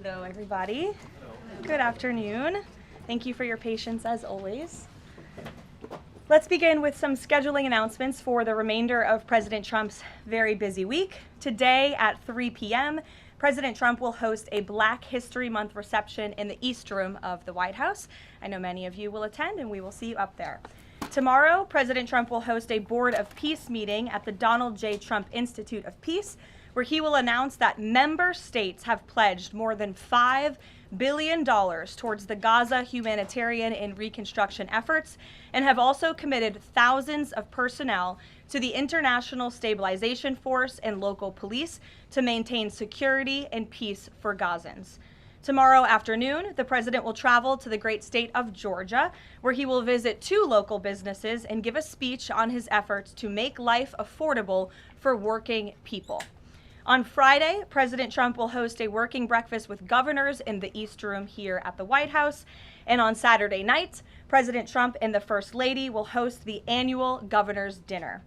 Hello, everybody. Good afternoon. Thank you for your patience as always. Let's begin with some scheduling announcements for the remainder of President Trump's very busy week. Today at 3 p.m., President Trump will host a Black History Month reception in the East Room of the White House. I know many of you will attend, and we will see you up there. Tomorrow, President Trump will host a Board of Peace meeting at the Donald J. Trump Institute of Peace, where he will announce that member states have pledged more than $5 billion towards the Gaza humanitarian and reconstruction efforts, and have also committed thousands of personnel to the International Stabilization Force and local police to maintain security and peace for Gazans. Tomorrow afternoon, the president will travel to the great state of Georgia, where he will visit 2 local businesses and give a speech on his efforts to make life affordable for working people. On Friday, President Trump will host a working breakfast with governors in the East Room here at the White House. And on Saturday night, President Trump and the First Lady will host the annual Governor's Dinner.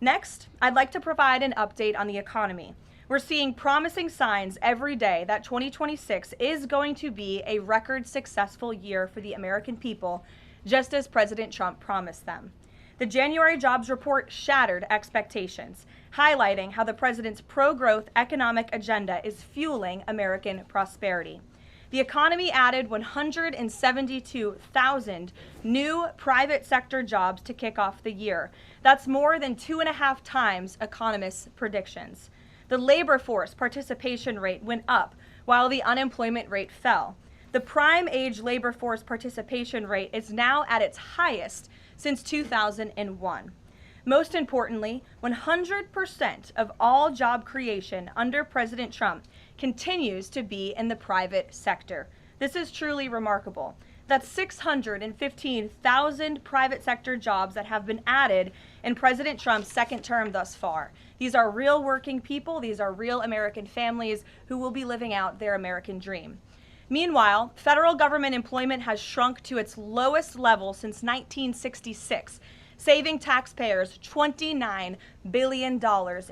Next, I'd like to provide an update on the economy. We're seeing promising signs every day that 2026 is going to be a record successful year for the American people, just as President Trump promised them. The January jobs report shattered expectations, highlighting how the president's pro-growth economic agenda is fueling American prosperity. The economy added 172,000 new private sector jobs to kick off the year. That's more than 2.5 times economists' predictions. The labor force participation rate went up while the unemployment rate fell. The prime age labor force participation rate is now at its highest since 2001. Most importantly, 100% of all job creation under President Trump continues to be in the private sector. This is truly remarkable. That's 615,000 private sector jobs that have been added in President Trump's second term thus far. These are real working people. These are real American families who will be living out their American dream. Meanwhile, federal government employment has shrunk to its lowest level since 1966, saving taxpayers $29 billion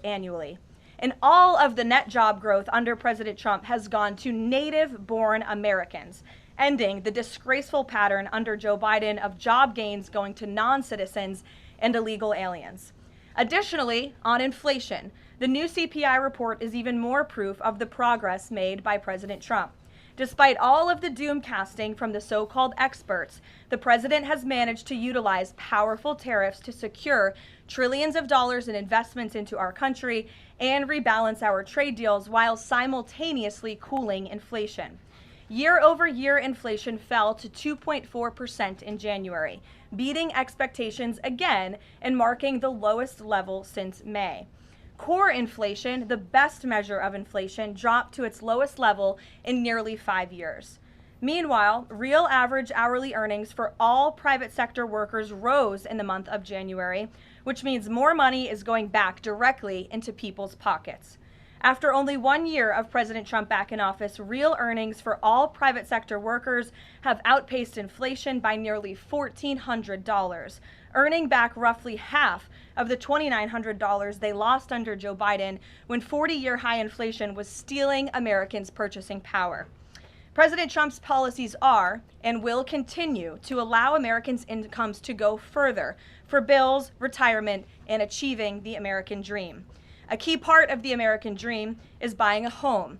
annually. And all of the net job growth under President Trump has gone to native-born Americans, ending the disgraceful pattern under Joe Biden of job gains going to non-citizens and illegal aliens. Additionally, on inflation, the new CPI report is even more proof of the progress made by President Trump. Despite all of the doom casting from the so-called experts, the president has managed to utilize powerful tariffs to secure trillions of dollars in investments into our country and rebalance our trade deals while simultaneously cooling inflation. Year-over-year inflation fell to 2.4% in January, beating expectations again and marking the lowest level since May. Core inflation, the best measure of inflation, dropped to its lowest level in nearly 5 years. Meanwhile, real average hourly earnings for all private sector workers rose in the month of January, which means more money is going back directly into people's pockets. After only 1 year of President Trump back in office, real earnings for all private sector workers have outpaced inflation by nearly $1,400, earning back roughly half of the $2,900 they lost under Joe Biden when 40-year high inflation was stealing Americans' purchasing power. President Trump's policies are and will continue to allow Americans' incomes to go further for bills, retirement, and achieving the American dream. A key part of the American dream is buying a home.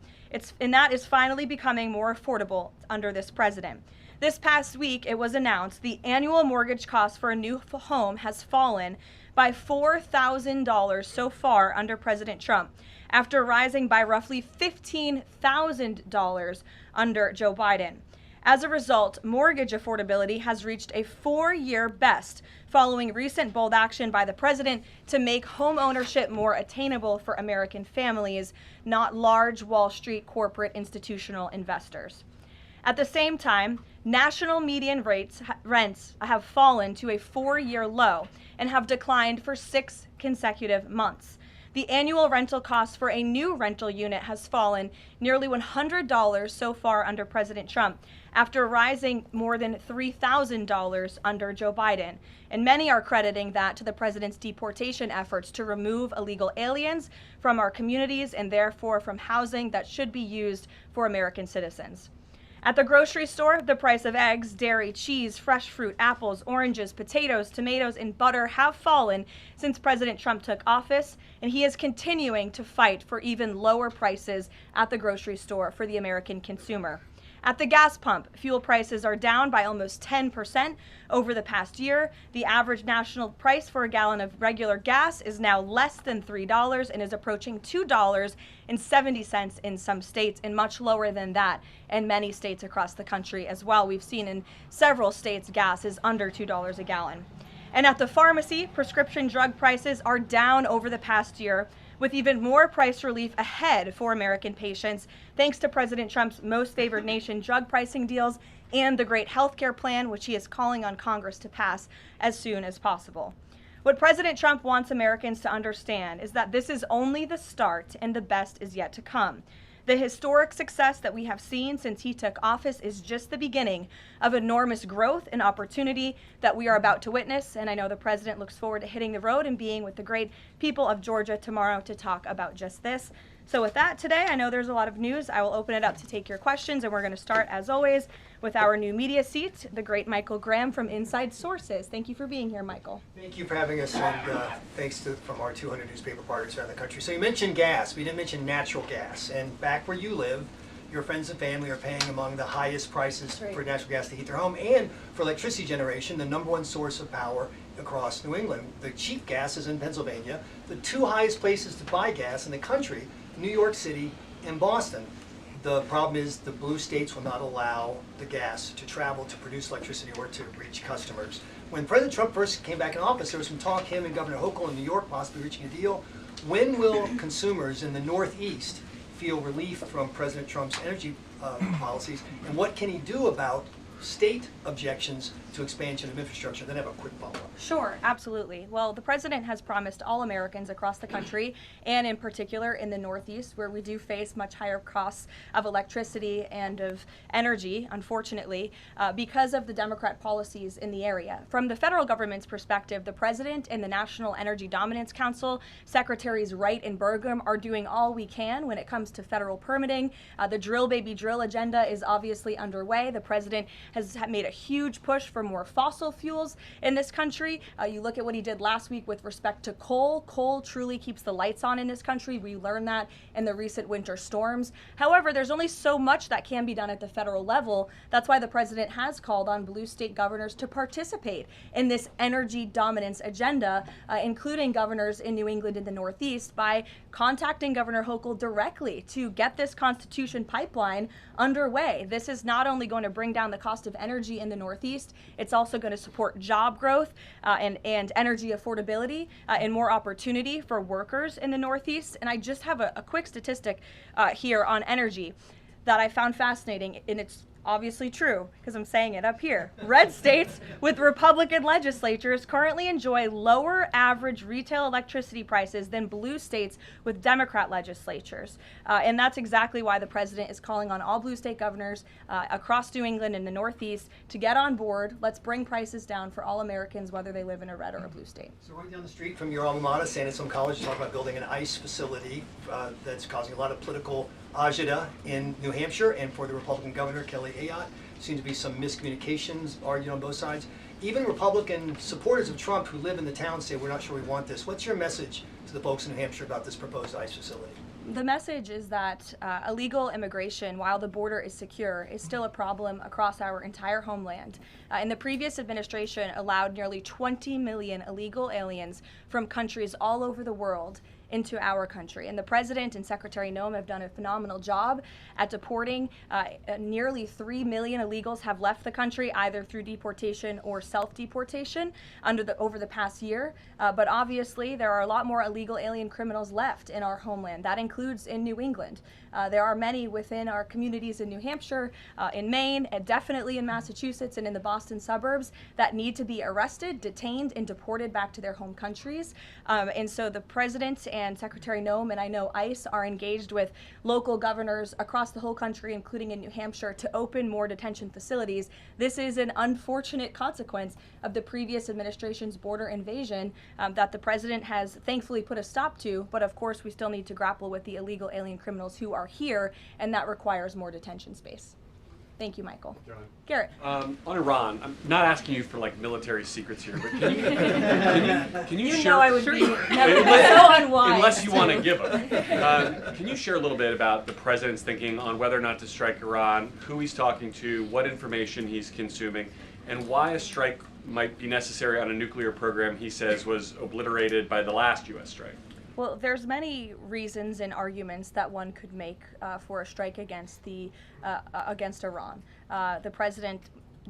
And that is finally becoming more affordable under this president. This past week, it was announced the annual mortgage cost for a new home has fallen by $4,000 so far under President Trump, after rising by roughly $15,000 under Joe Biden. As a result, mortgage affordability has reached a 4-year best following recent bold action by the president to make home ownership more attainable for American families, not large Wall Street corporate institutional investors. At the same time, national median rents have fallen to a 4-year low and have declined for 6 consecutive months. The annual rental cost for a new rental unit has fallen nearly $100 so far under President Trump, after rising more than $3,000 under Joe Biden. And many are crediting that to the president's deportation efforts to remove illegal aliens from our communities and therefore from housing that should be used for American citizens. At the grocery store, the price of eggs, dairy, cheese, fresh fruit, apples, oranges, potatoes, tomatoes, and butter have fallen since President Trump took office, and he is continuing to fight for even lower prices at the grocery store for the American consumer. At the gas pump, fuel prices are down by almost 10% over the past year. The average national price for a gallon of regular gas is now less than $3 and is approaching $2.70 in some states, and much lower than that in many states across the country as well. We've seen in several states gas is under $2 a gallon. And at the pharmacy, prescription drug prices are down over the past year, with even more price relief ahead for American patients, thanks to President Trump's most favored nation drug pricing deals and the great health care plan, which he is calling on Congress to pass as soon as possible. What President Trump wants Americans to understand is that this is only the start and the best is yet to come. The historic success that we have seen since he took office is just the beginning of enormous growth and opportunity that we are about to witness. And I know the president looks forward to hitting the road and being with the great people of Georgia tomorrow to talk about just this. So with that, today, I know there's a lot of news. I will open it up to take your questions, and we're going to start, as always, with our new media seat, the great Michael Graham from Inside Sources. Thank you for being here, Michael. Thank you for having us, and thanks from our 200 newspaper partners around the country. So you mentioned gas. We didn't mention natural gas. And back where you live, your friends and family are paying among the highest prices for natural gas to heat their home and for electricity generation, the #1 source of power across New England. The cheap gas is in Pennsylvania. The two highest places to buy gas in the country, New York City and Boston. The problem is the blue states will not allow the gas to travel to produce electricity or to reach customers. When President Trump first came back in office, there was some talk, him and Governor Hochul in New York possibly reaching a deal. When will consumers in the Northeast feel relief from President Trump's energy policies, and what can he do about state objections to expansion of infrastructure? Then I have a quick follow-up. Sure, absolutely. Well, the president has promised all Americans across the country, and in particular in the Northeast, where we do face much higher costs of electricity and of energy, unfortunately, because of the Democrat policies in the area. From the federal government's perspective, the president and the National Energy Dominance Council, Secretaries Wright and Burgum, are doing all we can when it comes to federal permitting. The drill baby drill agenda is obviously underway. The president has made a huge push for more fossil fuels in this country. You look at what he did last week with respect to coal. Coal truly keeps the lights on in this country. We learned that in the recent winter storms. However, there's only so much that can be done at the federal level. That's why the president has called on blue state governors to participate in this energy dominance agenda, including governors in New England and the Northeast, by contacting Governor Hochul directly to get this Constitution pipeline underway. This is not only going to bring down the cost of energy in the Northeast, it's also going to support job growth and energy affordability and more opportunity for workers in the Northeast. And I just have a quick statistic here on energy that I found fascinating, and it's obviously true because I'm saying it up here. Red states with Republican legislatures currently enjoy lower average retail electricity prices than blue states with Democrat legislatures. And that's exactly why the president is calling on all blue state governors across New England and the Northeast to get on board. Let's bring prices down for all Americans, whether they live in a red or a blue state. So right down the street from your alma mater, San Antonio College, you talk about building an ICE facility that's causing a lot of political agita in New Hampshire, and for the Republican governor, Kelly Ayotte. Seems to be some miscommunications argued on both sides. Even Republican supporters of Trump who live in the town say, we're not sure we want this. What's your message to the folks in New Hampshire about this proposed ICE facility? The message is that illegal immigration, while the border is secure, is still a problem across our entire homeland. And the previous administration allowed nearly 20 million illegal aliens from countries all over the world into our country. And the president and Secretary Noem have done a phenomenal job at deporting. Nearly 3 million illegals have left the country either through deportation or self-deportation over the past year. But obviously there are a lot more illegal alien criminals left in our homeland. That includes in New England. There are many within our communities in New Hampshire, in Maine, and definitely in Massachusetts and in the Boston suburbs that need to be arrested, detained, and deported back to their home countries. And so the president and Secretary Noem, and I know ICE are engaged with local governors across the whole country, including in New Hampshire, to open more detention facilities. This is an unfortunate consequence of the previous administration's border invasion that the president has thankfully put a stop to, but of course we still need to grapple with the illegal alien criminals who are here, and that requires more detention space. Thank you, Michael. John. Garrett. On Iran, I'm not asking you for like military secrets here, but can you You share? know I would be so unwise. Unless you want to give them. Can you share a little bit about the president's thinking on whether or not to strike Iran, who he's talking to, what information he's consuming, and why a strike might be necessary on a nuclear program he says was obliterated by the last U.S. strike? Well, there's many reasons and arguments that one could make for a strike against Iran. The president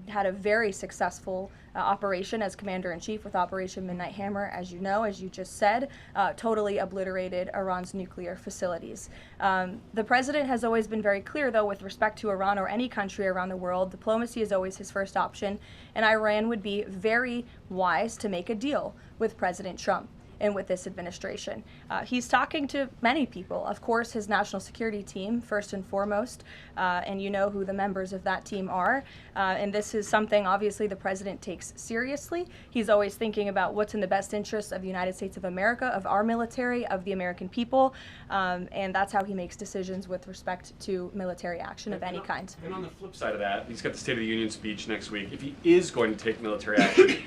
had a very successful operation as commander-in-chief with Operation Midnight Hammer, as you know, as you just said, totally obliterated Iran's nuclear facilities. The president has always been very clear, though, with respect to Iran or any country around the world, diplomacy is always his first option, and Iran would be very wise to make a deal with President Trump and with this administration. He's talking to many people. Of course, his national security team, first and foremost, and you know who the members of that team are. And this is something, obviously, the president takes seriously. He's always thinking about what's in the best interest of the United States of America, of our military, of the American people, and that's how he makes decisions with respect to military action of any kind. And on the flip side of that, he's got the State of the Union speech next week. If he is going to take military action,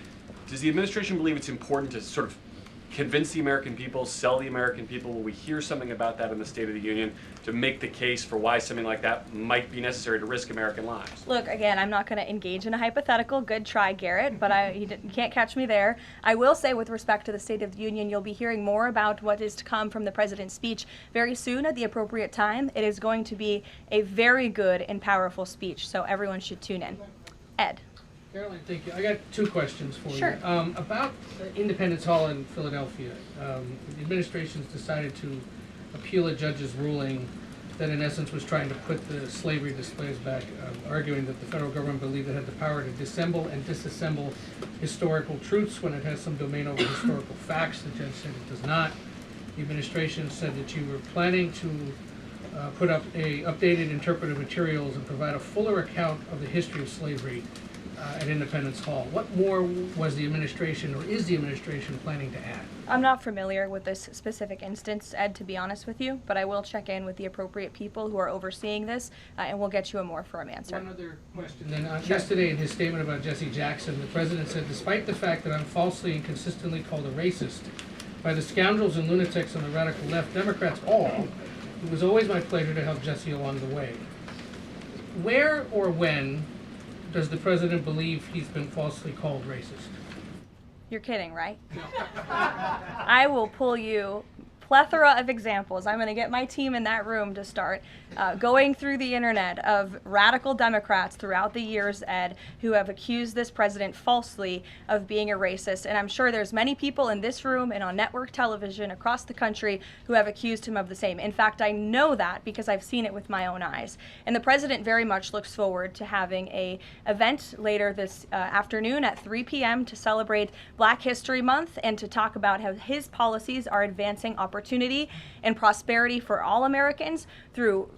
does the administration believe it's important to sort of convince the American people, sell the American people? Will we hear something about that in the State of the Union to make the case for why something like that might be necessary to risk American lives? Look, again, I'm not going to engage in a hypothetical. Good try, Garrett, but you can't catch me there. I will say, with respect to the State of the Union, you'll be hearing more about what is to come from the president's speech very soon at the appropriate time. It is going to be a very good and powerful speech, so everyone should tune in. Ed. Karoline, thank you. I got two questions for Sure. you. About Independence Hall in Philadelphia, the administration's decided to appeal a judge's ruling that in essence was trying to put the slavery displays back, arguing that the federal government believed it had the power to dissemble and disassemble historical truths when it has some domain over historical facts. The judge said it does not. The administration said that you were planning to put up updated interpretive materials and provide a fuller account of the history of slavery at Independence Hall. What more was the administration, or is the administration, planning to add? I'm not familiar with this specific instance, Ed, to be honest with you, but I will check in with the appropriate people who are overseeing this, and we'll get you a more firm answer. One other question. Then, yesterday in his statement about Jesse Jackson, the president said, despite the fact that I'm falsely and consistently called a racist by the scoundrels and lunatics on the radical left, Democrats all, it was always my pleasure to help Jesse along the way. Where or when does the president believe he's been falsely called racist? You're kidding, right? I will pull you plethora of examples. I'm going to get my team in that room to start going through the internet of radical Democrats throughout the years, Ed, who have accused this president falsely of being a racist. And I'm sure there's many people in this room and on network television across the country who have accused him of the same. In fact, I know that because I've seen it with my own eyes. And the president very much looks forward to having an event later this afternoon at 3 p.m. to celebrate Black History Month and to talk about how his policies are advancing opportunity and prosperity for all Americans through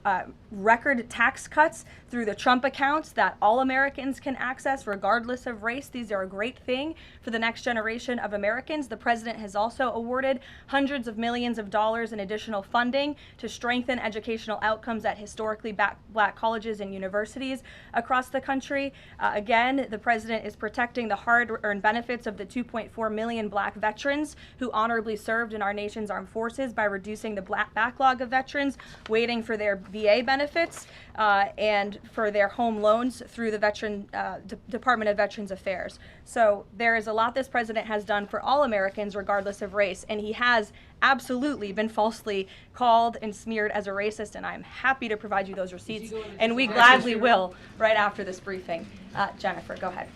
record tax cuts, through the Trump accounts that all Americans can access regardless of race. These are a great thing for the next generation of Americans. The president has also awarded hundreds of millions of dollars in additional funding to strengthen educational outcomes at historically black colleges and universities across the country. Again, the president is protecting the hard-earned benefits of the 2.4 million black veterans who honorably served in our nation's armed forces by reducing the backlog of veterans waiting for their VA benefits and for their home loans through the Department of Veterans Affairs. So there is a lot this president has done for all Americans regardless of race, and he has absolutely been falsely called and smeared as a racist, and I'm happy to provide you those receipts, and we gladly will right after this briefing. Jennifer, go ahead.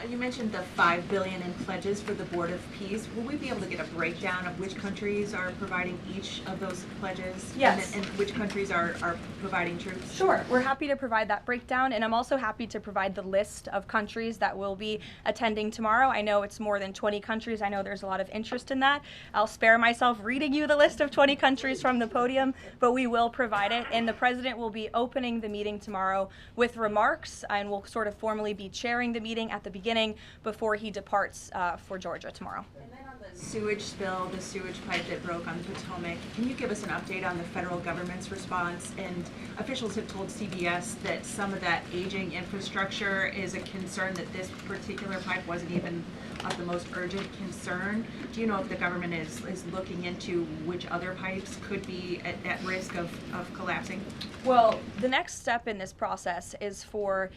You mentioned the $5 billion in pledges for the Board of Peace. Will we be able to get a breakdown of which countries are providing each of those pledges? Yes. And which countries are providing troops? Sure, we're happy to provide that breakdown, and I'm also happy to provide the list of countries that will be attending tomorrow. I know it's more than 20 countries. I know there's a lot of interest in that. I'll spare myself reading you the list of 20 countries from the podium, but we will provide it, and the president will be opening the meeting tomorrow with remarks, and will sort of formally be chairing the meeting at the beginning before he departs for Georgia tomorrow. And then on the sewage spill, the sewage pipe that broke on the Potomac, can you give us an update on the federal government's response? And officials have told CBS that some of that aging infrastructure is a concern, that this particular pipe wasn't even of the most urgent concern. Do you know if the government is looking into which other pipes could be at risk of collapsing? Well, the next step in this process is for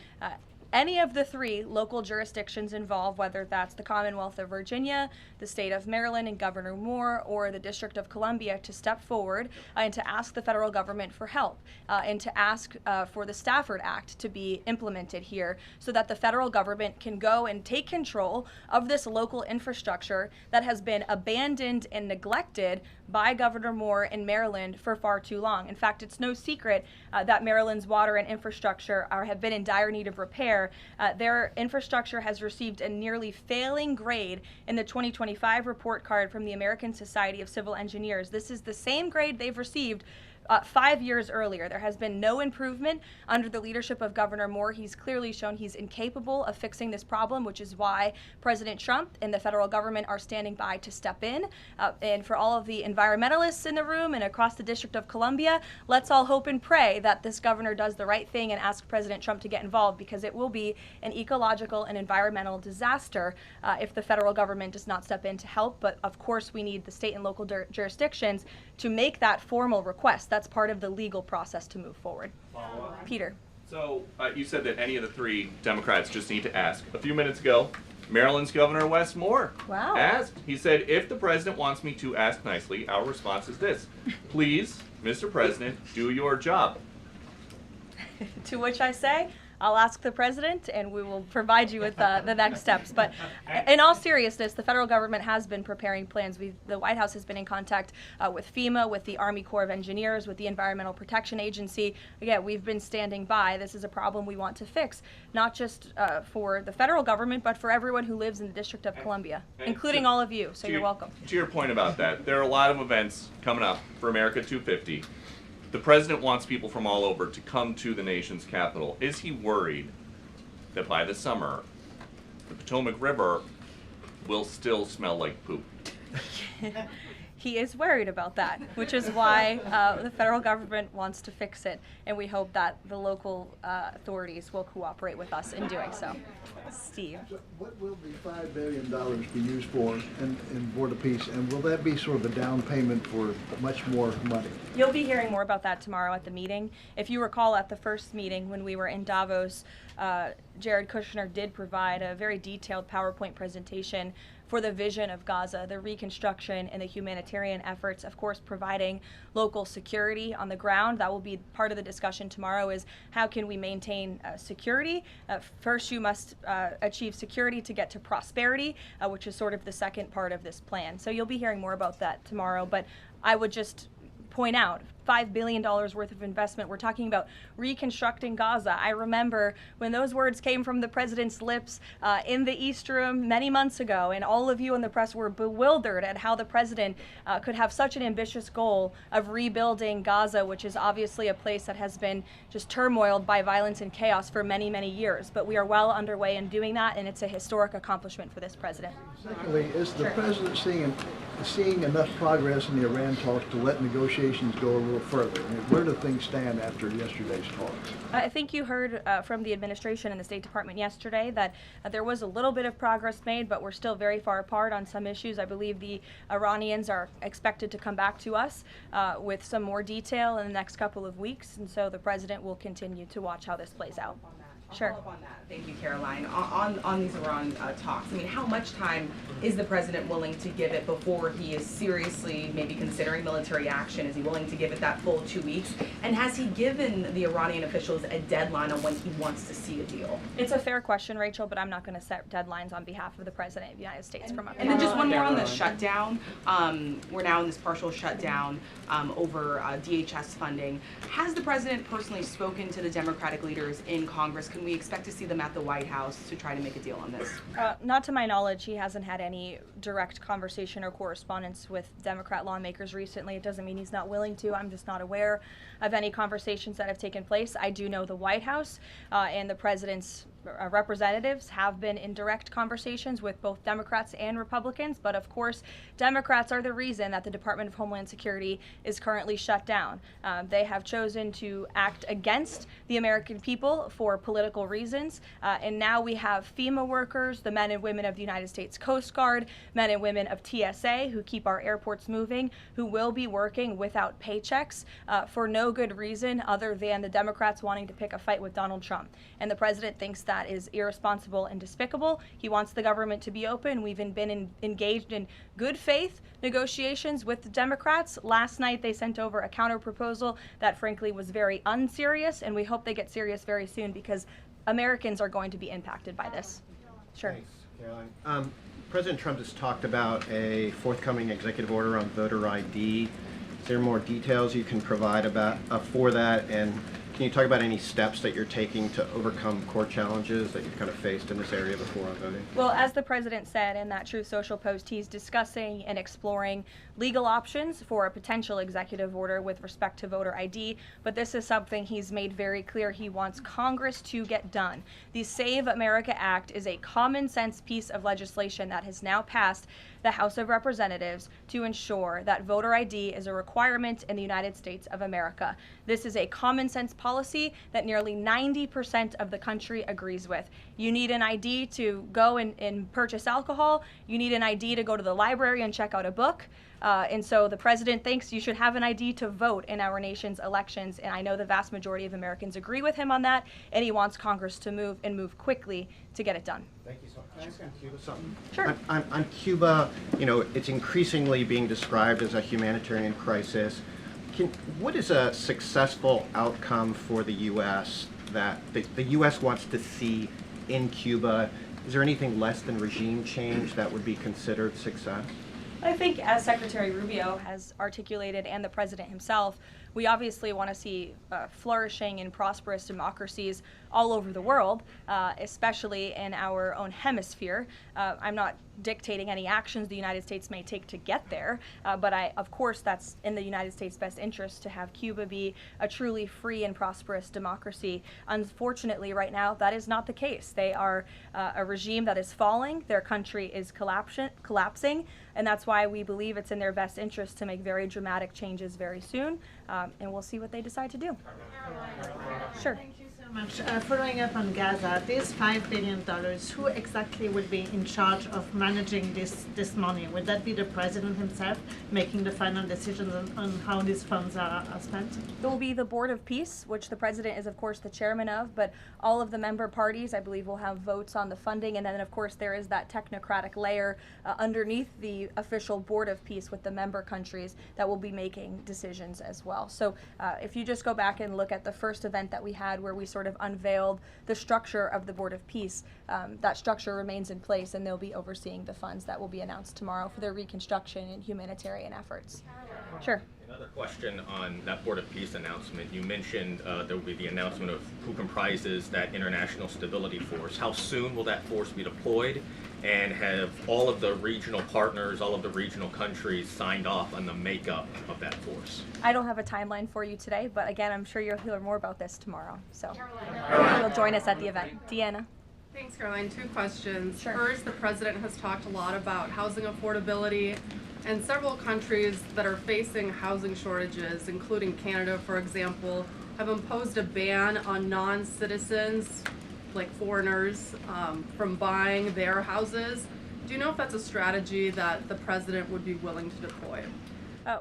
any of the 3 local jurisdictions involved, whether that's the Commonwealth of Virginia, the state of Maryland and Governor Moore, or the District of Columbia, to step forward and to ask the federal government for help and to ask for the Stafford Act to be implemented here so that the federal government can go and take control of this local infrastructure that has been abandoned and neglected by Governor Moore in Maryland for far too long. In fact, it's no secret that Maryland's water and infrastructure have been in dire need of repair. Their infrastructure has received a nearly failing grade in the 2025 report card from the American Society of Civil Engineers. This is the same grade they've received 5 years earlier. There has been no improvement under the leadership of Governor Moore. He's clearly shown he's incapable of fixing this problem, which is why President Trump and the federal government are standing by to step in. And for all of the environmentalists in the room and across the District of Columbia, let's all hope and pray that this governor does the right thing and ask President Trump to get involved, because it will be an ecological and environmental disaster if the federal government does not step in to help. But of course, we need the state and local jurisdictions to make that formal request. That's part of the legal process to move forward. Peter. So you said that any of the 3 Democrats just need to ask. A few minutes ago, Maryland's Governor Wes Moore asked. He said, if the president wants me to ask nicely, our response is this: please, Mr. President, do your job. To which I say, I'll ask the president and we will provide you with the next steps. But in all seriousness, the federal government has been preparing plans. The White House has been in contact with FEMA, with the Army Corps of Engineers, with the Environmental Protection Agency. Again, we've been standing by. This is a problem we want to fix, not just for the federal government, but for everyone who lives in the District of Columbia, including all of you. So you're welcome. To your point about that, there are a lot of events coming up for America 250. The president wants people from all over to come to the nation's capital. Is he worried that by the summer, the Potomac River will still smell like poop? He is worried about that, which is why the federal government wants to fix it, and we hope that the local authorities will cooperate with us in doing so. Steve. So what will the $5 billion be used for in Board of Peace, and will that be sort of a down payment for much more money? You'll be hearing more about that tomorrow at the meeting. If you recall, at the first meeting when we were in Davos, Jared Kushner did provide a very detailed PowerPoint presentation for the vision of Gaza, the reconstruction and the humanitarian efforts, of course, providing local security on the ground. That will be part of the discussion tomorrow, is how can we maintain security? First, you must achieve security to get to prosperity, which is sort of the second part of this plan. So you'll be hearing more about that tomorrow, but I would just point out $5 billion worth of investment. We're talking about reconstructing Gaza. I remember when those words came from the president's lips in the East Room many months ago, and all of you in the press were bewildered at how the president could have such an ambitious goal of rebuilding Gaza, which is obviously a place that has been just turmoiled by violence and chaos for many, many years. But we are well underway in doing that, and it's a historic accomplishment for this president. Secondly, is the president seeing enough progress in the Iran talks to let negotiations go a little further? I mean, where do things stand after yesterday's talks? I think you heard from the administration and the State Department yesterday that there was a little bit of progress made, but we're still very far apart on some issues. I believe the Iranians are expected to come back to us with some more detail in the next couple of weeks, and so the president will continue to watch how this plays out. Sure. I'll follow up on that. Thank you, Caroline. On these Iran talks, I mean, how much time is the president willing to give it before he is seriously maybe considering military action? Is he willing to give it that full 2 weeks? And has he given the Iranian officials a deadline on when he wants to see a deal? It's a fair question, Rachel, but I'm not going to set deadlines on behalf of the President of the United States from up And then just one more on the shutdown. We're now in this partial shutdown over DHS funding. Has the president personally spoken to the Democratic leaders in Congress? Can we expect to see them at the White House to try to make a deal on this? Not to my knowledge, he hasn't had any direct conversation or correspondence with Democrat lawmakers recently. It doesn't mean he's not willing to. I'm just not aware of any conversations that have taken place. I do know the White House and the president's representatives have been in direct conversations with both Democrats and Republicans, but of course, Democrats are the reason that the Department of Homeland Security is currently shut down. They have chosen to act against the American people for political reasons, and now we have FEMA workers, the men and women of the United States Coast Guard, men and women of TSA who keep our airports moving, who will be working without paychecks for no good reason other than the Democrats wanting to pick a fight with Donald Trump. And the president thinks that is irresponsible and despicable. He wants the government to be open. We've been engaged in good faith negotiations with the Democrats. Last night they sent over a counter proposal that frankly was very unserious, and we hope they get serious very soon because Americans are going to be impacted by this. Sure. Thanks, Caroline. President Trump has talked about a forthcoming executive order on voter ID. Is there more details you can provide about for that? And can you talk about any steps that you're taking to overcome core challenges that you've kind of faced in this area before on voting? Well, as the president said in that Truth Social post, he's discussing and exploring legal options for a potential executive order with respect to voter ID, but this is something he's made very clear he wants Congress to get done. The Save America Act is a common sense piece of legislation that has now passed the House of Representatives to ensure that voter ID is a requirement in the United States of America. This is a common sense policy that nearly 90% of the country agrees with. You need an ID to go and purchase alcohol. You need an ID to go to the library and check out a book. And so the president thinks you should have an ID to vote in our nation's elections. And I know the vast majority of Americans agree with him on that. And he wants Congress to move quickly to get it done. Thank you so much. Can I ask on Cuba something? Sure. On Cuba, you know, it's increasingly being described as a humanitarian crisis. What is a successful outcome for the U.S. that the U.S. wants to see in Cuba? Is there anything less than regime change that would be considered success? I think, as Secretary Rubio has articulated and the president himself, we obviously want to see flourishing and prosperous democracies all over the world, especially in our own hemisphere. I'm not dictating any actions the United States may take to get there, but of course that's in the United States' best interest to have Cuba be a truly free and prosperous democracy. Unfortunately, right now, that is not the case. They are a regime that is falling, their country is collapsing, and that's why we believe it's in their best interest to make very dramatic changes very soon, and we'll see what they decide to do. Sure. Thank you so much. Following up on Gaza, this $5 billion, who exactly will be in charge of managing this money? Would that be the president himself making the final decisions on how these funds are spent? It will be the Board of Peace, which the president is, of course, the chairman of, but all of the member parties, I believe, will have votes on the funding. And then, of course, there is that technocratic layer underneath the official Board of Peace with the member countries that will be making decisions as well. So if you just go back and look at the first event that we had where we sort of unveiled the structure of the Board of Peace, that structure remains in place, and they'll be overseeing the funds that will be announced tomorrow for their reconstruction and humanitarian efforts. Sure. Another question on that Board of Peace announcement. You mentioned there will be the announcement of who comprises that International Stability Force. How soon will that force be deployed? And have all of the regional partners, all of the regional countries signed off on the makeup of that force? I don't have a timeline for you today, but again, I'm sure you'll hear more about this tomorrow. So you'll join us at the event. Deanna. Thanks, Caroline. 2 questions. Sure. First, the president has talked a lot about housing affordability, and several countries that are facing housing shortages, including Canada, for example, have imposed a ban on non-citizens, like foreigners, from buying their houses. Do you know if that's a strategy that the president would be willing to deploy?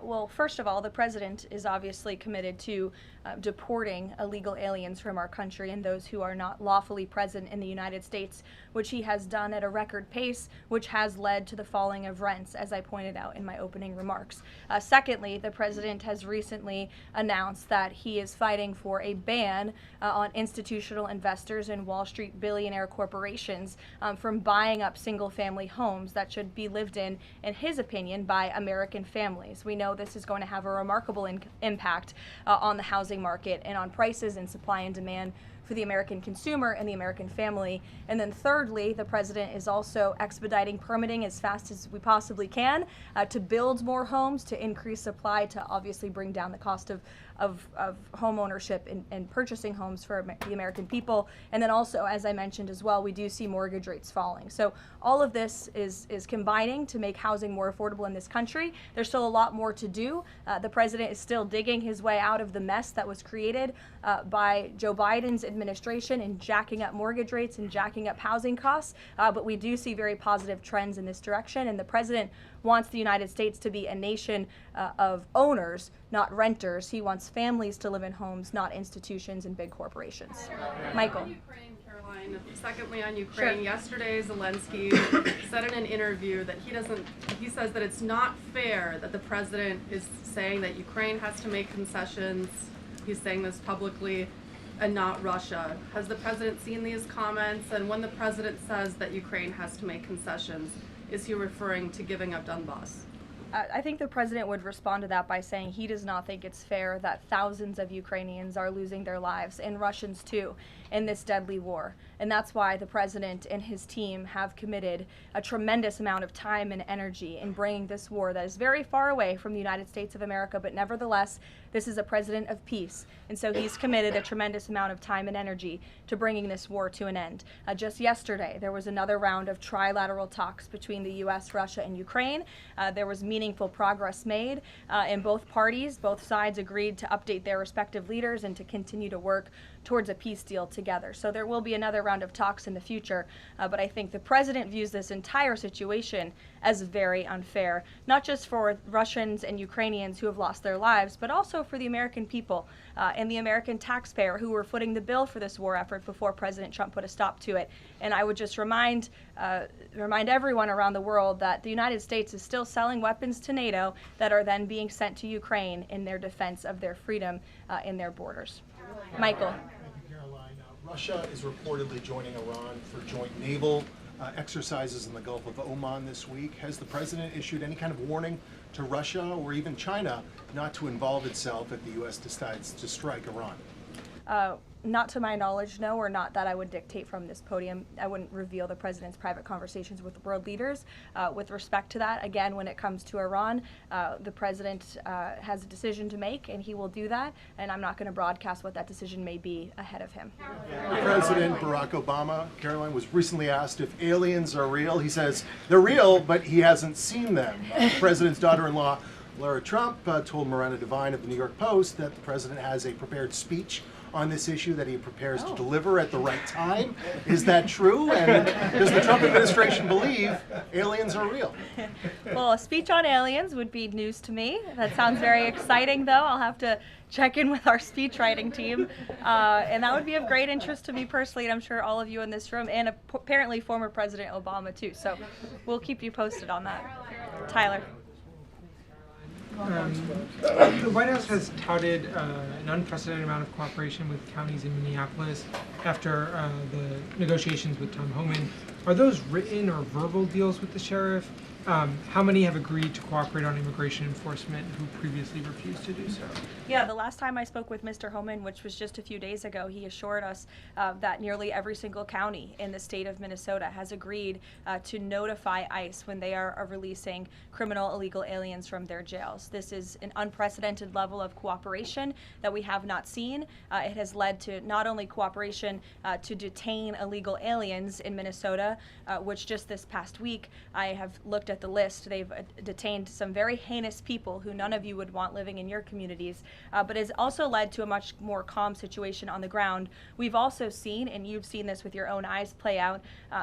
Well, first of all, the president is obviously committed to deporting illegal aliens from our country and those who are not lawfully present in the United States, which he has done at a record pace, which has led to the falling of rents, as I pointed out in my opening remarks. Secondly, the president has recently announced that he is fighting for a ban on institutional investors and Wall Street billionaire corporations from buying up single-family homes that should be lived in his opinion, by American families. We know this is going to have a remarkable impact on the housing market and on prices and supply and demand for the American consumer and the American family. And then thirdly, the president is also expediting permitting as fast as we possibly can to build more homes, to increase supply, to obviously bring down the cost of home ownership and purchasing homes for the American people. And then also, as I mentioned as well, we do see mortgage rates falling. So all of this is combining to make housing more affordable in this country. There's still a lot more to do. The president is still digging his way out of the mess that was created by Joe Biden's administration in jacking up mortgage rates and jacking up housing costs. But we do see very positive trends in this direction. And the president wants the United States to be a nation of owners, not renters. He wants families to live in homes, not institutions and big corporations. Michael. Ukraine, Caroline. Secondly, on Ukraine, Sure. yesterday Zelensky said in an interview that he says that it's not fair that the president is saying that Ukraine has to make concessions. He's saying this publicly, and not Russia. Has the president seen these comments? And when the president says that Ukraine has to make concessions, is he referring to giving up Donbass? I think the president would respond to that by saying he does not think it's fair that thousands of Ukrainians are losing their lives, and Russians too, in this deadly war. And that's why the president and his team have committed a tremendous amount of time and energy in bringing this war that is very far away from the United States of America, but nevertheless, this is a president of peace. And so he's committed a tremendous amount of time and energy to bringing this war to an end. Just yesterday, there was another round of trilateral talks between the U.S., Russia, and Ukraine. There was meaningful progress made in both parties. Both sides agreed to update their respective leaders and to continue to work towards a peace deal together. So there will be another round of talks in the future, but I think the president views this entire situation as very unfair, not just for Russians and Ukrainians who have lost their lives, but also for the American people and the American taxpayer who were footing the bill for this war effort before President Trump put a stop to it. And I would just remind everyone around the world that the United States is still selling weapons to NATO that are then being sent to Ukraine in their defense of their freedom in their borders. Michael. Thank you, Caroline. Russia is reportedly joining Iran for joint naval exercises in the Gulf of Oman this week. Has the president issued any kind of warning to Russia or even China not to involve itself if the U.S. decides to strike Iran? Not to my knowledge, no, or not that I would dictate from this podium. I wouldn't reveal the president's private conversations with world leaders. With respect to that, again, when it comes to Iran, the president has a decision to make, and he will do that, and I'm not going to broadcast what that decision may be ahead of him. President Barack Obama, Caroline, was recently asked if aliens are real. He says they're real, but he hasn't seen them. The president's daughter-in-law, Lara Trump, told Miranda Devine of the New York Post that the president has a prepared speech on this issue that he prepares to deliver at the right time. Is that true? And does the Trump administration believe aliens are real? Well, a speech on aliens would be news to me. That sounds very exciting, though. I'll have to check in with our speech writing team. And that would be of great interest to me personally, and I'm sure all of you in this room, and apparently former President Obama, too. So we'll keep you posted on that. Tyler. The White House has touted an unprecedented amount of cooperation with counties in Minneapolis after the negotiations with Tom Homan. Are those written or verbal deals with the sheriff? How many have agreed to cooperate on immigration enforcement who previously refused to do so? Yeah, the last time I spoke with Mr. Homan, which was just a few days ago, he assured us that nearly every single county in the state of Minnesota has agreed to notify ICE when they are releasing criminal illegal aliens from their jails. This is an unprecedented level of cooperation that we have not seen. It has led to not only cooperation to detain illegal aliens in Minnesota, which just this past week I have looked at the list, they've detained some very heinous people who none of you would want living in your communities, but has also led to a much more calm situation on the ground. We've also seen, and you've seen this with your own eyes play out,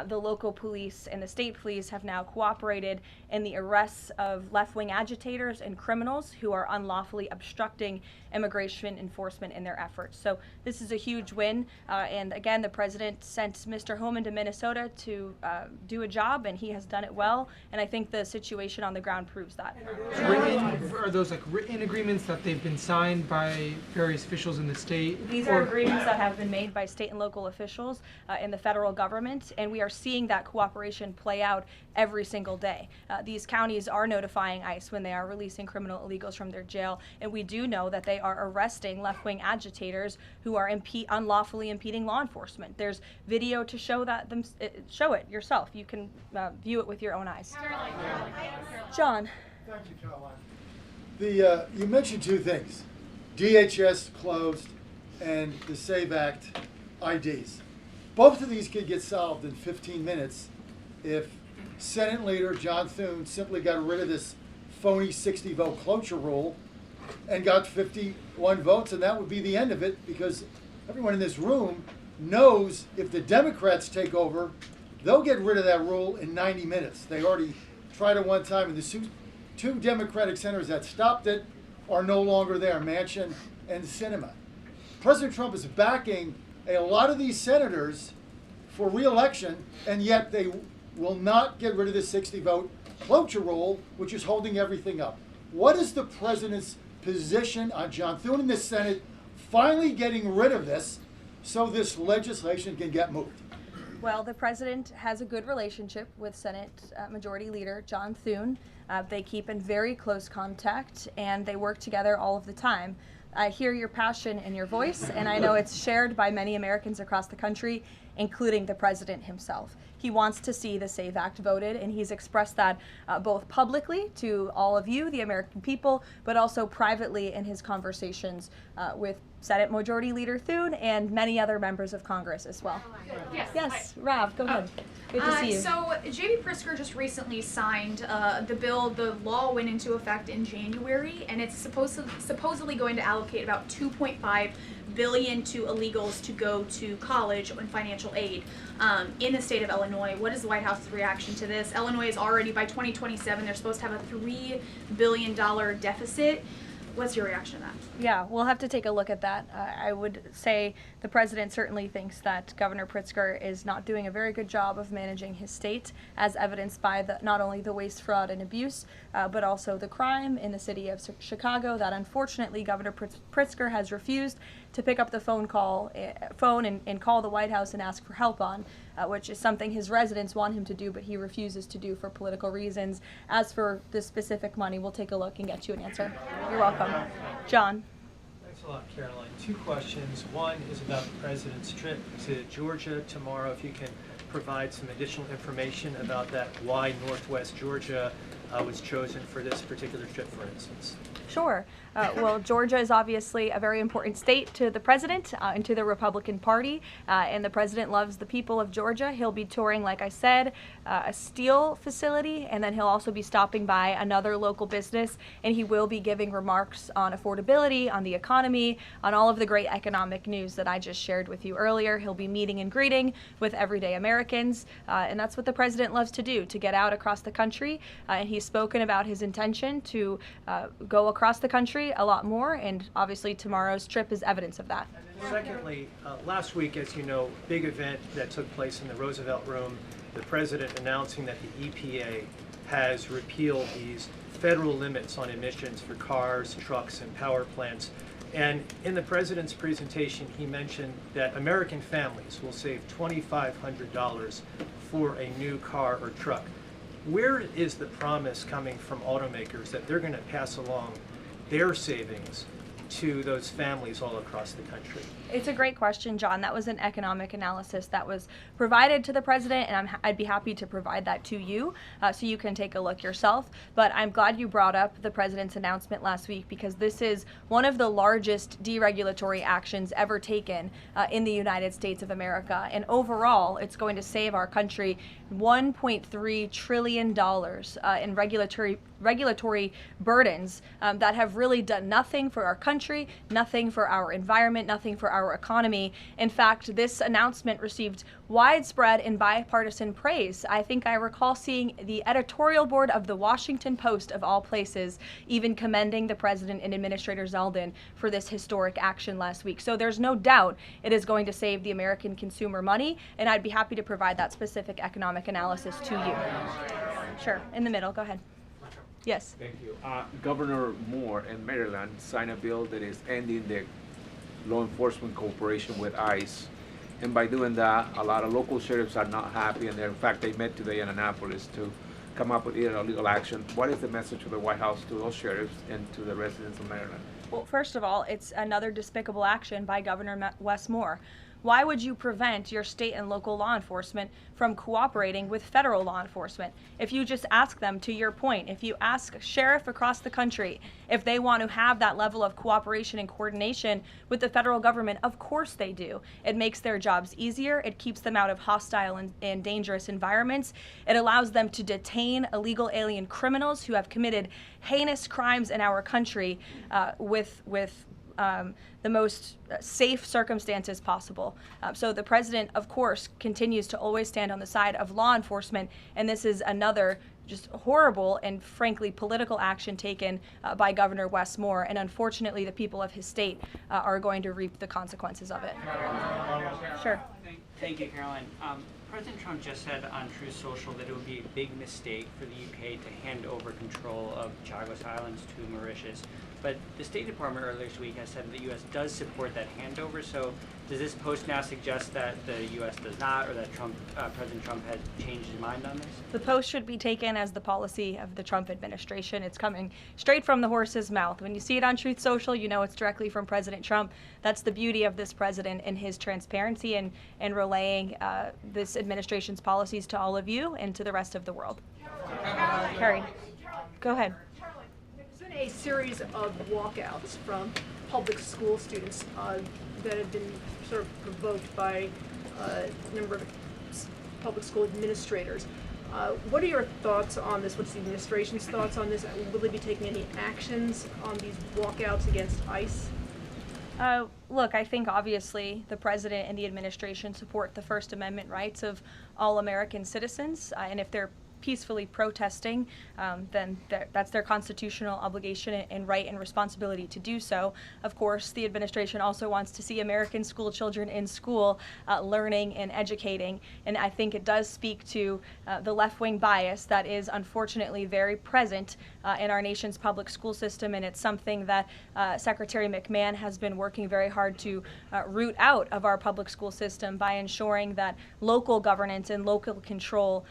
the local police and the state police have now cooperated in the arrests of left-wing agitators and criminals who are unlawfully obstructing immigration enforcement in their efforts. So this is a huge win, and again, the president sent Mr. Homan to Minnesota to do a job, and he has done it well, and I think the situation on the ground proves that. Are those like written agreements that they've been signed by various officials in the state? These are agreements that have been made by state and local officials in the federal government, and we are seeing that cooperation play out every single day. These counties are notifying ICE when they are releasing criminal illegals from their jail, and we do know that they are arresting left-wing agitators who are unlawfully impeding law enforcement. There's video to show that. Show it yourself. You can view it with your own eyes. John. Thank you, Caroline. You mentioned two things: DHS closed and the SAVE Act IDs. Both of these could get solved in 15 minutes if Senate Leader John Thune simply got rid of this phony 60-vote cloture rule and got 51 votes, and that would be the end of it, because everyone in this room knows if the Democrats take over, they'll get rid of that rule in 90 minutes. They already tried it one time, and the two Democratic senators that stopped it are no longer there, Manchin and Sinema. President Trump is backing a lot of these senators for re-election, and yet they will not get rid of the 60-vote cloture rule, which is holding everything up. What is the president's position on John Thune in the Senate finally getting rid of this so this legislation can get moved? Well, the president has a good relationship with Senate Majority Leader John Thune. They keep in very close contact, and they work together all of the time. I hear your passion in your voice, and I know it's shared by many Americans across the country, including the president himself. He wants to see the SAVE Act voted, and he's expressed that both publicly to all of you, the American people, but also privately in his conversations with Senate Majority Leader Thune and many other members of Congress as well. Yes, Rob, go ahead. Good to see you. So J.B. Pritzker just recently signed the bill. The law went into effect in January, and it's supposedly going to allocate about $2.5 billion to illegals to go to college and financial aid in the state of Illinois. What is the White House's reaction to this? Illinois is already, by 2027, they're supposed to have a $3 billion deficit. What's your reaction to that? Yeah, we'll have to take a look at that. I would say the president certainly thinks that Governor Pritzker is not doing a very good job of managing his state, as evidenced by not only the waste, fraud, and abuse, but also the crime in the city of Chicago that unfortunately Governor Pritzker has refused to pick up the phone and call the White House and ask for help on, which is something his residents want him to do, but he refuses to do for political reasons. As for the specific money, we'll take a look and get you an answer. You're welcome. John. Thanks a lot, Caroline. Two questions. One is about the president's trip to Georgia tomorrow. If you can provide some additional information about that, why Northwest Georgia was chosen for this particular trip, for instance. Sure. Well, Georgia is obviously a very important state to the president and to the Republican Party, and the president loves the people of Georgia. He'll be touring, like I said, a steel facility, and then he'll also be stopping by another local business, and he will be giving remarks on affordability, on the economy, on all of the great economic news that I just shared with you earlier. He'll be meeting and greeting with everyday Americans, and that's what the president loves to do, to get out across the country, and he's spoken about his intention to go across the country a lot more, and obviously tomorrow's trip is evidence of that. Secondly, last week, as you know, big event that took place in the Roosevelt Room, the president announcing that the EPA has repealed these federal limits on emissions for cars, trucks, and power plants. And in the president's presentation, he mentioned that American families will save $2,500 for a new car or truck. Where is the promise coming from automakers that they're going to pass along their savings to those families all across the country? It's a great question, John. That was an economic analysis that was provided to the president, and I'd be happy to provide that to you so you can take a look yourself. But I'm glad you brought up the president's announcement last week, because this is one of the largest deregulatory actions ever taken in the United States of America. And overall, it's going to save our country $1.3 trillion in regulatory burdens that have really done nothing for our country, nothing for our environment, nothing for our economy. In fact, this announcement received widespread and bipartisan praise. I think I recall seeing the editorial board of the Washington Post, of all places, even commending the president and Administrator Zeldin for this historic action last week. So there's no doubt it is going to save the American consumer money, and I'd be happy to provide that specific economic analysis to you. Sure, in the middle, go ahead. Yes. Thank you. Governor Moore in Maryland signed a bill that is ending the law enforcement cooperation with ICE. And by doing that, a lot of local sheriffs are not happy, and in fact, they met today in Annapolis to come up with either legal action. What is the message of the White House to those sheriffs and to the residents of Maryland? Well, first of all, it's another despicable action by Governor Wes Moore. Why would you prevent your state and local law enforcement from cooperating with federal law enforcement? If you just ask them, to your point, if you ask a sheriff across the country if they want to have that level of cooperation and coordination with the federal government, of course they do. It makes their jobs easier. It keeps them out of hostile and dangerous environments. It allows them to detain illegal alien criminals who have committed heinous crimes in our country with the most safe circumstances possible. So the president, of course, continues to always stand on the side of law enforcement, and this is another just horrible and frankly political action taken by Governor Wes Moore, and unfortunately the people of his state are going to reap the consequences of it. Sure. Thank you, Caroline. President Trump just said on Truth Social that it would be a big mistake for the UK to hand over control of Chagos Islands to Mauritius. But the State Department earlier this week has said that the U.S. does support that handover. So does this post now suggest that the U.S. does not, or that President Trump has changed his mind on this? The post should be taken as the policy of the Trump administration. It's coming straight from the horse's mouth. When you see it on Truth Social, you know it's directly from President Trump. That's the beauty of this president and his transparency and relaying this administration's policies to all of you and to the rest of the world. Carrie, go ahead. There's been a series of walkouts from public school students that have been sort of provoked by a number of public school administrators. What are your thoughts on this? What's the administration's thoughts on this? Will they be taking any actions on these walkouts against ICE? Look, I think obviously the president and the administration support the First Amendment rights of all American citizens, and if they're peacefully protesting, then that's their constitutional obligation and right and responsibility to do so. Of course, the administration also wants to see American school children in school learning and educating, and I think it does speak to the left-wing bias that is unfortunately very present in our nation's public school system, and it's something that Secretary McMahon has been working very hard to root out of our public school system by ensuring that local governance and local control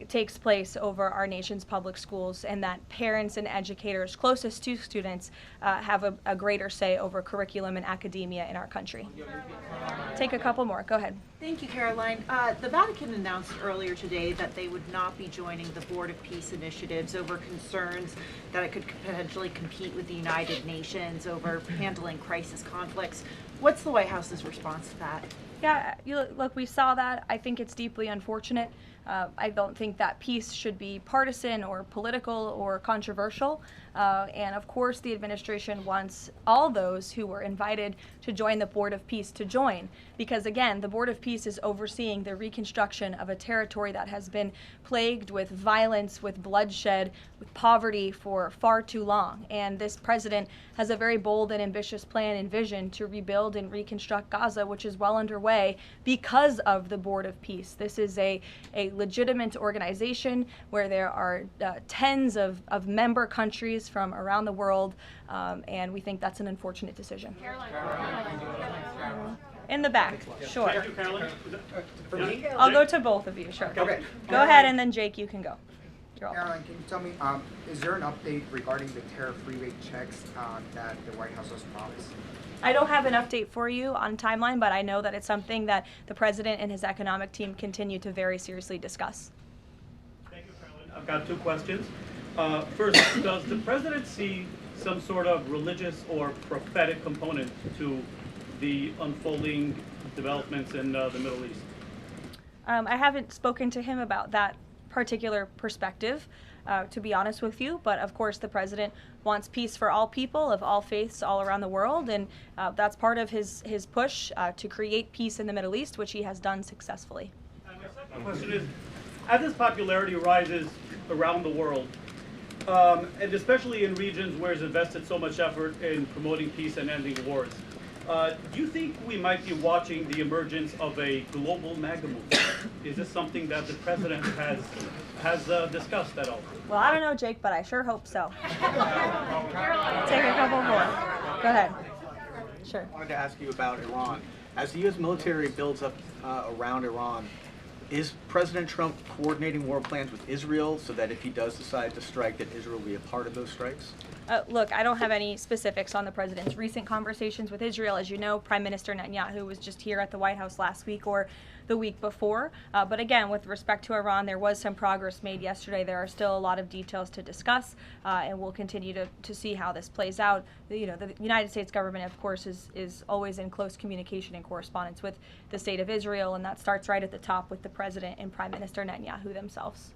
takes place over our nation's public schools, and that parents and educators closest to students have a greater say over curriculum and academia in our country. Take a couple more. Go ahead. Thank you, Caroline. The Vatican announced earlier today that they would not be joining the Board of Peace initiatives over concerns that it could potentially compete with the United Nations over handling crisis conflicts. What's the White House's response to that? Yeah, look, we saw that. I think it's deeply unfortunate. I don't think that peace should be partisan or political or controversial. And of course, the administration wants all those who were invited to join the Board of Peace to join. Because again, the Board of Peace is overseeing the reconstruction of a territory that has been plagued with violence, with bloodshed, with poverty for far too long. And this president has a very bold and ambitious plan and vision to rebuild and reconstruct Gaza, which is well underway because of the Board of Peace. This is a legitimate organization where there are tens of member countries from around the world, and we think that's an unfortunate decision. In the back, sure. For me? I'll go to both of you, sure. Okay. Go ahead, and then Jake, you can go. You're welcome. Caroline, can you tell me, is there an update regarding the tariff rebate checks that the White House has promised? I don't have an update for you on timeline, but I know that it's something that the president and his economic team continue to very seriously discuss. Thank you, Caroline. I've got two questions. First, does the president see some sort of religious or prophetic component to the unfolding developments in the Middle East? I haven't spoken to him about that particular perspective, to be honest with you, but of course the president wants peace for all people of all faiths all around the world, and that's part of his push to create peace in the Middle East, which he has done successfully. And my second question is, as his popularity rises around the world, and especially in regions where he's invested so much effort in promoting peace and ending wars, do you think we might be watching the emergence of a global MAGA movement? Is this something that the president has discussed at all? Well, I don't know, Jake, but I sure hope so. Take a couple more. Go ahead. Sure. I wanted to ask you about Iran. As the U.S. military builds up around Iran, is President Trump coordinating war plans with Israel so that if he does decide to strike, that Israel will be a part of those strikes? Look, I don't have any specifics on the president's recent conversations with Israel. As you know, Prime Minister Netanyahu was just here at the White House last week or the week before. But again, with respect to Iran, there was some progress made yesterday. There are still a lot of details to discuss, and we'll continue to see how this plays out. The United States government, of course, is always in close communication and correspondence with the state of Israel, and that starts right at the top with the president and Prime Minister Netanyahu themselves.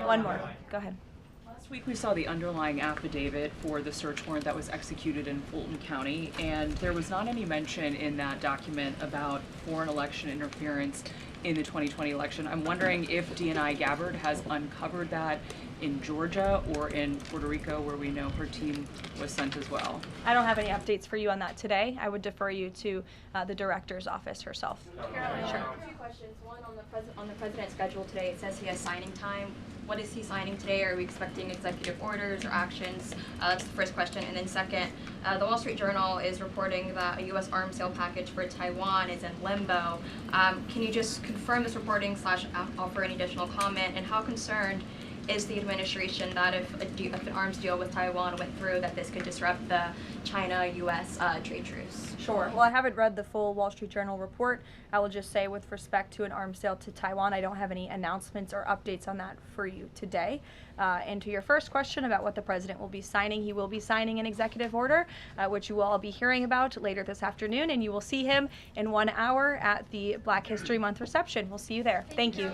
One more. Go ahead. Last week we saw the underlying affidavit for the search warrant that was executed in Fulton County, and there was not any mention in that document about foreign election interference in the 2020 election. I'm wondering if DNI Gabbard has uncovered that in Georgia or in Puerto Rico, where we know her team was sent as well. I don't have any updates for you on that today. I would defer you to the director's office herself. Caroline, Sure. a few questions. One, on the president's schedule today, it says he has signing time. What is he signing today? Are we expecting executive orders or actions? That's the first question. And then second, the Wall Street Journal is reporting that a U.S. arms sale package for Taiwan is in limbo. Can you just confirm this reporting / offer any additional comment? And how concerned is the administration that if an arms deal with Taiwan went through, that this could disrupt the China-U.S. Trade truce? Sure. Well, I haven't read the full Wall Street Journal report. I will just say with respect to an arms sale to Taiwan, I don't have any announcements or updates on that for you today. And to your first question about what the president will be signing, he will be signing an executive order, which you will all be hearing about later this afternoon, and you will see him in 1 hour at the Black History Month reception. We'll see you there. Thank you.